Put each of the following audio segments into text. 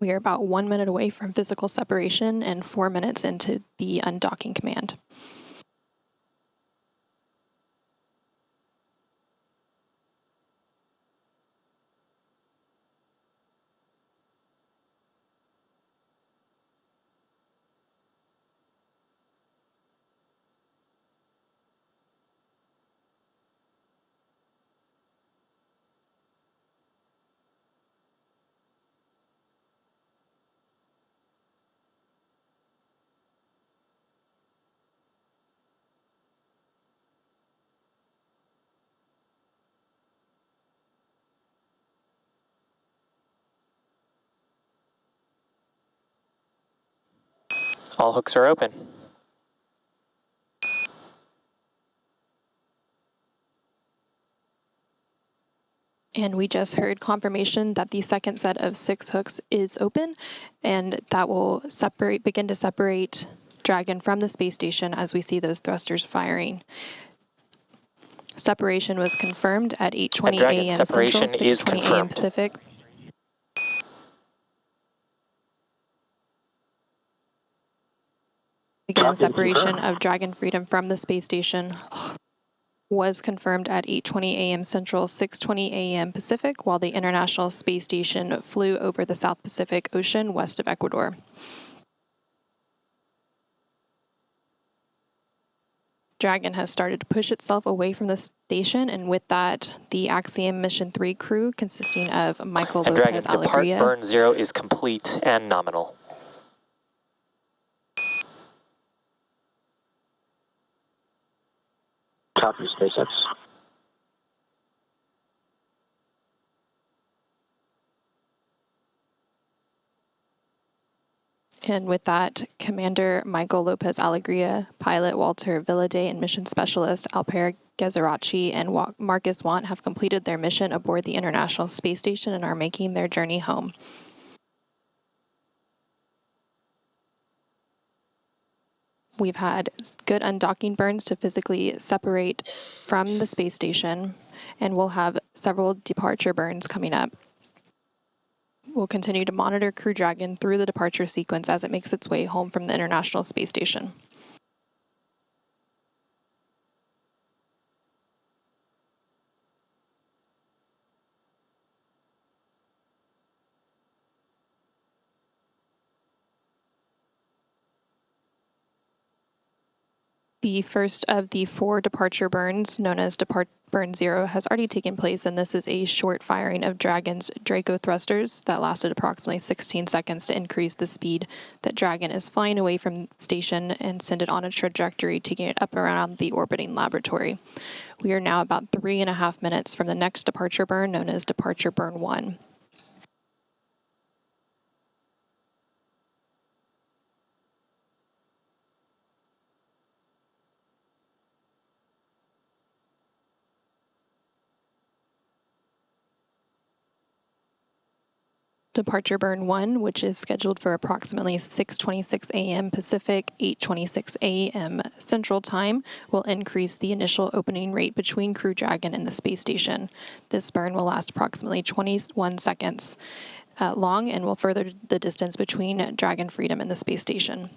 We are about 1 minute away from physical separation and 4 minutes into the undocking command. All hooks are open. And we just heard confirmation that the second set of 6 hooks is open, and that will begin to separate Dragon from the space station as we see those thrusters firing. Separation was confirmed at 8:20 a.m. Central, 6:20 a.m. Pacific. Again, separation of Dragon Freedom from the space station was confirmed at 8:20 a.m. Central, 6:20 a.m. Pacific, while the International Space Station flew over the South Pacific Ocean west of Ecuador. Dragon has started to push itself away from the station, and with that, the Axiom Mission 3 crew, consisting of Michael López-Alegría. Depart burn 0 is complete and nominal. Copy, SpaceX. And with that, Commander Michael López-Alegría, pilot Walter Villaday, and mission specialist Alper Gezeravci and Marcus Wandt have completed their mission aboard the International Space Station and are making their journey home. We've had good undocking burns to physically separate from the space station, and we'll have several departure burns coming up. We'll continue to monitor Crew Dragon through the departure sequence as it makes its way home from the International Space Station. The first of the 4 departure burns, known as Burn 0, has already taken place, and this is a short firing of Dragon's Draco thrusters that lasted approximately 16 seconds to increase the speed that Dragon is flying away from the station and send it on a trajectory, taking it up around the orbiting laboratory. We are now about 3.5 minutes from the next departure burn, known as Departure Burn 1. Departure Burn 1, which is scheduled for approximately 6:26 a.m. Pacific, 8:26 a.m. Central Time, will increase the initial opening rate between Crew Dragon and the space station. This burn will last approximately 21 seconds long and will further the distance between Dragon Freedom and the space station.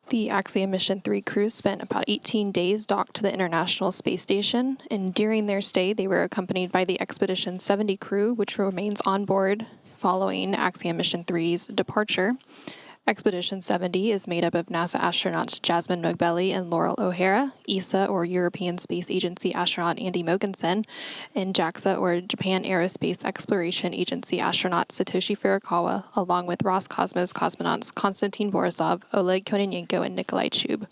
The Axiom Mission 3 crew spent about 18 days docked to the International Space Station, and during their stay, they were accompanied by the Expedition 70 crew, which remains on board following Axiom Mission 3's departure. Expedition 70 is made up of NASA astronauts Jasmine Mogbelli and Laurel O'Hara, ESA or European Space Agency astronaut Andy Mogensen, and JAXA or Japan Aerospace Exploration Agency astronaut Satoshi Furukawa, along with Roscosmos cosmonauts Konstantin Borisov, Oleg Kononenko, and Nikolai Chub.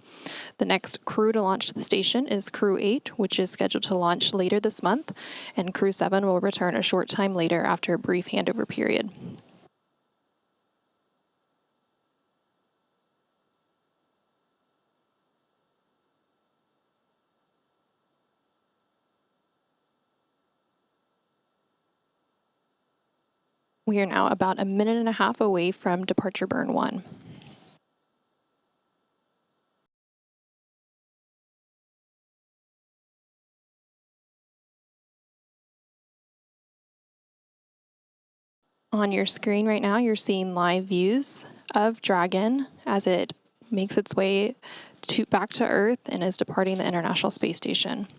The next crew to launch to the station is Crew 8, which is scheduled to launch later this month, and Crew 7 will return a short time later after a brief handover period. We are now about a minute and a half away from departure burn 1. On your screen right now, you're seeing live views of Dragon as it makes its way back to Earth and is departing the International Space Station.